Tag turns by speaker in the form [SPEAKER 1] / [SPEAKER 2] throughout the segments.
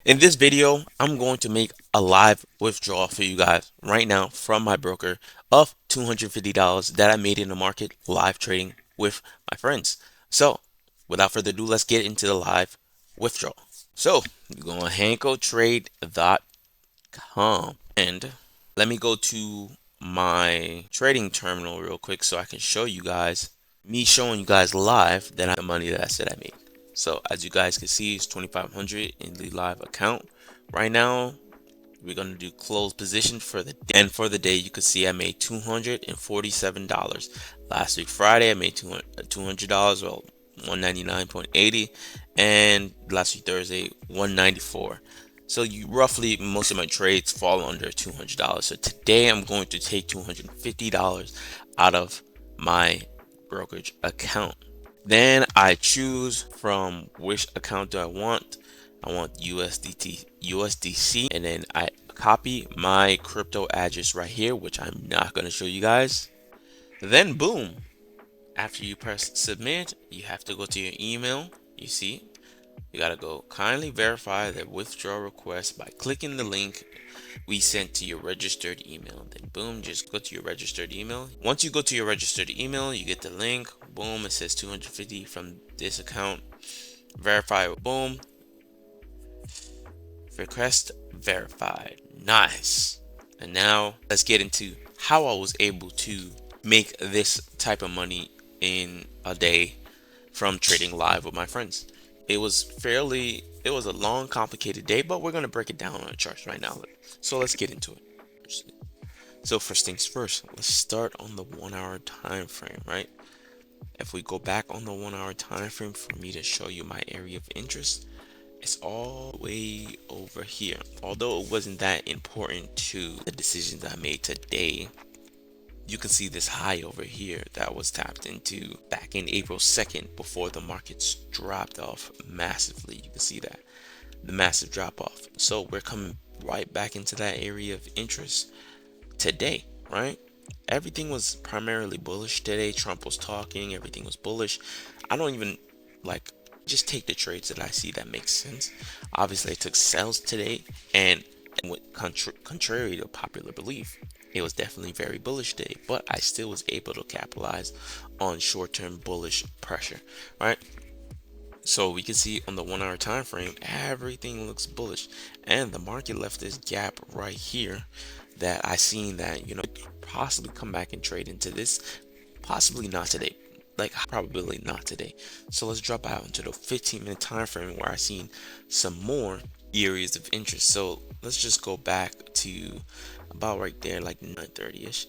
[SPEAKER 1] In this video, I'm going to make a live withdrawal for you guys right now from my broker of $250 that I made in the market live trading with my friends. So, without further ado, let's get into the live withdrawal. So, you go on hankotrade.com and let me go to my trading terminal real quick so I can show you guys me showing you guys live that the money that I said I made. So as you guys can see, it's 2,500 in the live account. Right now, we're gonna do close position for the day. And for the day, you can see I made $247. Last week Friday, I made $200, well, 199.80, and last week Thursday, 194. So you roughly most of my trades fall under $200. So today I'm going to take $250 out of my brokerage account. Then I choose from which account do I want. I want USDC, and then I copy my crypto address right here, which I'm not going to show you guys. Then boom, after you press submit, you have to go to your email. You see, you got to go kindly verify the withdrawal request by clicking the link we sent to your registered email. Then boom, just go to your registered email. Once you go to your registered email, you get the link. Boom, it says 250 from this account. Verify. Boom, request verified. Nice. And now let's get into how I was able to make this type of money in a day from trading live with my friends. It was a long, complicated day, but we're going to break it down on a chart right now. So let's get into it. So first things first, let's start on the 1 hour time frame, right? If we go back on the 1 hour time frame for me to show you my area of interest, it's all the way over here. Although it wasn't that important to the decisions I made today, you can see this high over here that was tapped into back in April 2nd before the markets dropped off massively. You can see that, the massive drop off. So we're coming right back into that area of interest today, right? Everything was primarily bullish today. Trump was talking, everything was bullish. I don't even like just take the trades that I see that makes sense. Obviously, I took sells today, and contrary to popular belief, it was definitely very bullish day, but I still was able to capitalize on short-term bullish pressure, right? So we can see on the 1 hour time frame, everything looks bullish, and the market left this gap right here that I seen that possibly come back and trade into this, possibly not today, like probably not today. So let's drop out into the 15-minute time frame where I seen some more areas of interest. So let's just go back to about right there, like 9:30ish.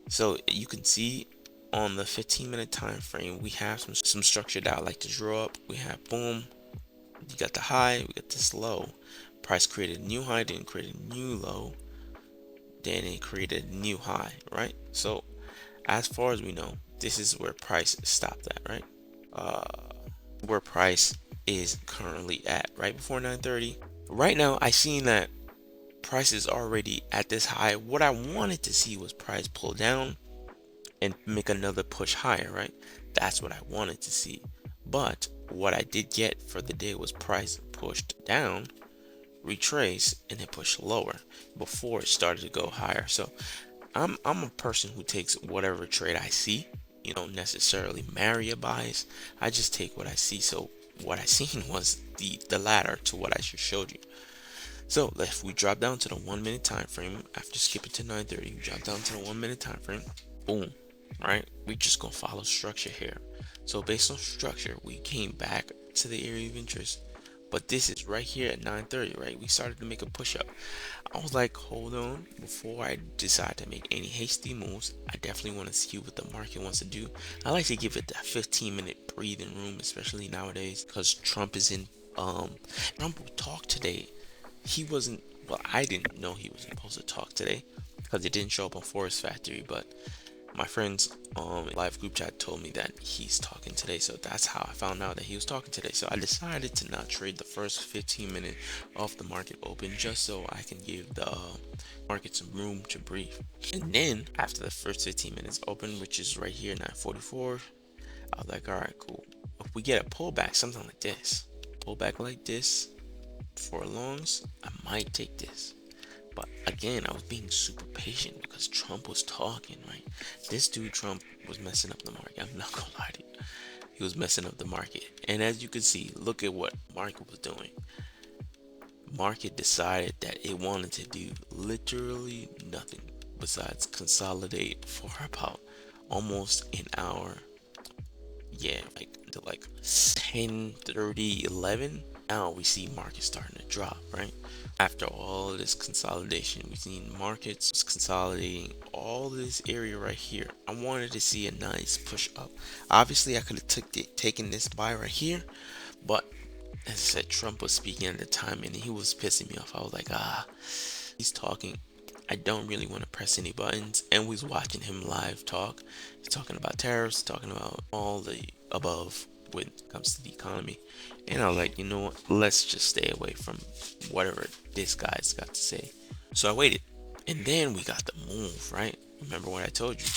[SPEAKER 1] So you can see on the 15-minute time frame, we have some structured out like the draw up. We have boom, you got the high, we got this low. Price created a new high, then created a new low, then it created a new high, right? So as far as we know, this is where price stopped at, right? Uh, where price is currently at right before 9:30. Right now, I seen that price is already at this high. What I wanted to see was price pull down and make another push higher, right? That's what I wanted to see. But what I did get for the day was price pushed down, retrace, and then push lower before it started to go higher. So I'm a person who takes whatever trade I see. You don't necessarily marry a bias. I just take what I see. So what I seen was the latter to what I just showed you. So if we drop down to the 1 minute time frame after skipping to 9:30, we drop down to the 1 minute time frame. Boom, right? We just gonna follow structure here. So based on structure, we came back to the area of interest. But this is right here at 9:30, right? We started to make a push up. I was like, hold on, before I decide to make any hasty moves, I definitely want to see what the market wants to do. I like to give it that 15-minute breathing room, especially nowadays, because Trump is in. Trump will talk today. He wasn't. Well, I didn't know he was supposed to talk today because it didn't show up on Forest Factory, but my friends live group chat told me that he's talking today, so that's how I found out that he was talking today. So I decided to not trade the first 15 minutes of the market open just so I can give the market some room to breathe. And then after the first 15 minutes open, which is right here 9:44, I was like, all right, cool. If we get a pullback, something like this, pullback like this, for longs, I might take this. But again, I was being super patient because Trump was talking, right? This dude, Trump, was messing up the market. I'm not gonna lie to you. He was messing up the market. And as you can see, look at what market was doing. Market decided that it wanted to do literally nothing besides consolidate for about almost an hour. Yeah, like to like 10:30, 11. Now we see markets starting to drop, right? After all of this consolidation, we've seen markets consolidating all this area right here. I wanted to see a nice push up. Obviously, I could have taken this buy right here, but as I said, Trump was speaking at the time and he was pissing me off. I was like, he's talking. I don't really want to press any buttons. And we was watching him live talk. He's talking about tariffs, talking about all the above when it comes to the economy. And I was like, you know what? Let's just stay away from whatever this guy's got to say. So I waited. And then we got the move, right? Remember what I told you?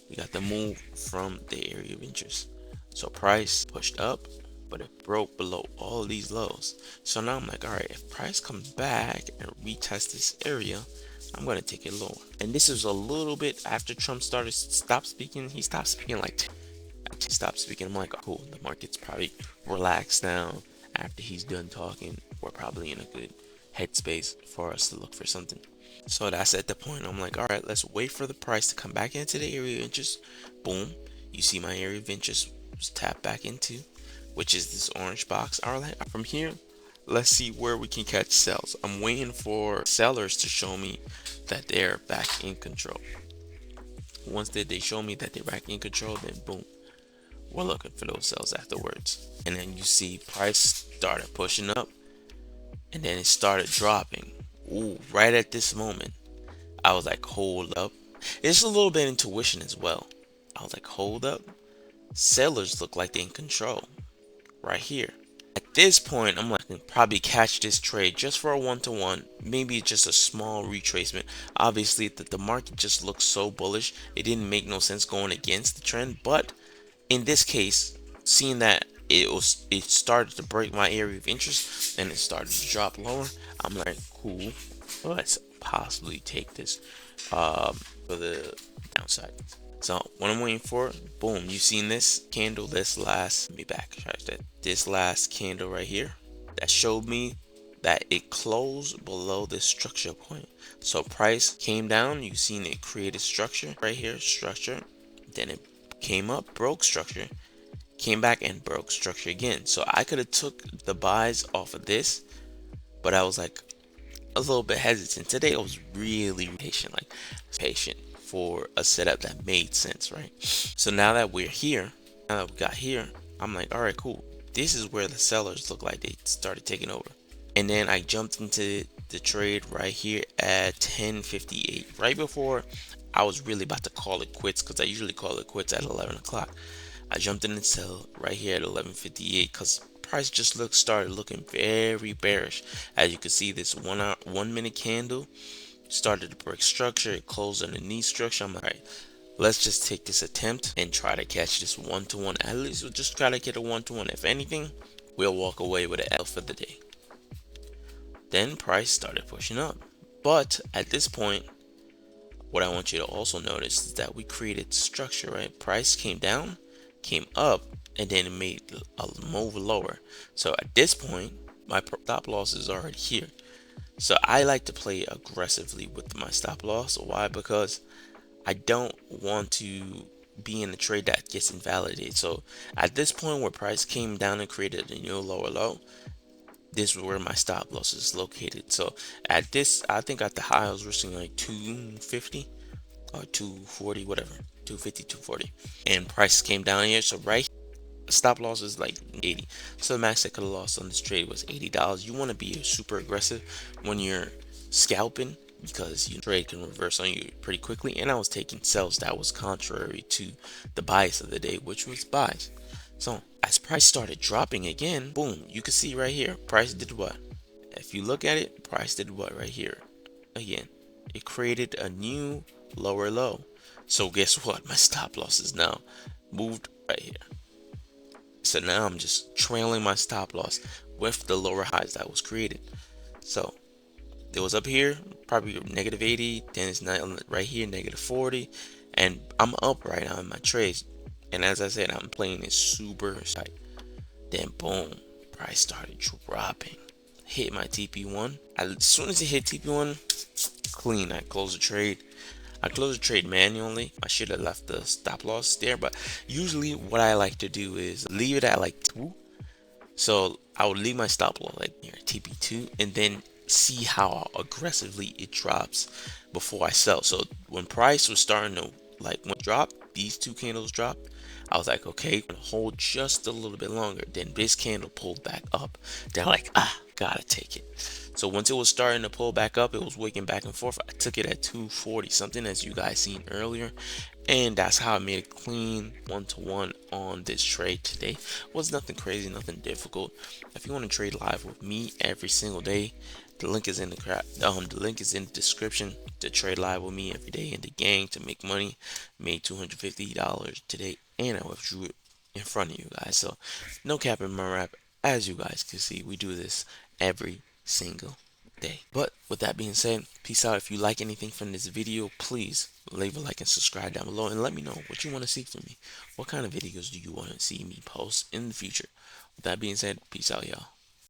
[SPEAKER 1] We got the move from the area of interest. So price pushed up, but it broke below all of these lows. So now I'm like, all right, if price comes back and retest this area, I'm gonna take it lower. And this is a little bit after Trump stopped speaking. He stopped speaking like he stopped speaking. I'm like, oh, cool, the market's probably relaxed now. After he's done talking, we're probably in a good headspace for us to look for something. So that's at the point I'm like, all right, let's wait for the price to come back into the area of interest. Boom, you see my area of interest was tapped back into, which is this orange box. All right, from here, let's see where we can catch sells. I'm waiting for sellers to show me that they're back in control. Once they show me that they're back in control, then boom, we're looking for those sells afterwards. And then you see price started pushing up and then it started dropping. Ooh, right at this moment, I was like, hold up. It's a little bit intuition as well. I was like, hold up. Sellers look like they're in control right here. At this point, I'm like, I can probably catch this trade just for a one-to-one, maybe just a small retracement. Obviously, the market just looks so bullish, it didn't make no sense going against the trend. But in this case, seeing that it started to break my area of interest and it started to drop lower, I'm like, cool, let's possibly take this for the downside. So what I'm waiting for, boom, you seen this candle, this last, let me backtrack that, this last candle right here, that showed me that it closed below this structure point. So price came down, you seen it created structure right here, structure, then it came up, broke structure, came back and broke structure again. So I could have took the buys off of this, but I was like a little bit hesitant. Today I was really patient, like patient for a setup that made sense, right? So now that we're here, now that we got here, I'm like, all right, cool. This is where the sellers look like they started taking over. And then I jumped into the trade right here at 10:58, right before I was really about to call it quits, because I usually call it quits at 11 o'clock. I jumped in and sell right here at 11:58 because price just started looking very bearish. As you can see, this 1 minute candle started to break structure. It closed underneath structure. I'm like, all right, let's just take this attempt and try to catch this one-to-one. At least we'll just try to get a one-to-one. If anything, we'll walk away with an L for the day. Then price started pushing up. But at this point, what I want you to also notice is that we created structure, right? Price came down, came up, and then it made a move lower. So at this point, my stop loss is already here. So I like to play aggressively with my stop loss. Why? Because I don't want to be in a trade that gets invalidated. So at this point where price came down and created a new lower low, this is where my stop loss is located. So at this, I think at the high I was risking like 250 or 240, whatever, 250, 240, and price came down here. So right, stop loss is like 80. So the max I could have lost on this trade was $80. You want to be super aggressive when you're scalping, because your trade can reverse on you pretty quickly. And I was taking sells that was contrary to the bias of the day, which was buys. So as price started dropping again, boom, you can see right here, price did what? If you look at it, price did what right here? Again, it created a new lower low. So guess what? My stop loss is now moved right here. So now I'm just trailing my stop loss with the lower highs that was created. So it was up here, probably negative 80, then it's not right here, negative 40, and I'm up right now in my trades. And as I said, I'm playing it super tight. Then boom, price started dropping. Hit my TP1. As soon as it hit TP1, clean. I closed the trade. I closed the trade manually. I should have left the stop loss there, but usually what I like to do is leave it at like 2. So I would leave my stop loss like near TP2 and then see how aggressively it drops before I sell. So when price was starting to like when it dropped, these two candles dropped, I was like, okay, I'm gonna hold just a little bit longer. Then this candle pulled back up. They're like, gotta take it. So once it was starting to pull back up, it was wigging back and forth. I took it at 240 something, as you guys seen earlier, and that's how I made a clean 1-to-1 on this trade today. Was nothing crazy, nothing difficult. If you want to trade live with me every single day, the link is in the link is in the description to trade live with me every day in the gang to make money. Made $250 today, and I withdrew it in front of you guys. So no cap in my rap. As you guys can see, we do this every single day. But with that being said, peace out. If you like anything from this video, please leave a like and subscribe down below and let me know what you want to see from me. What kind of videos do you want to see me post in the future? With that being said, peace out, y'all.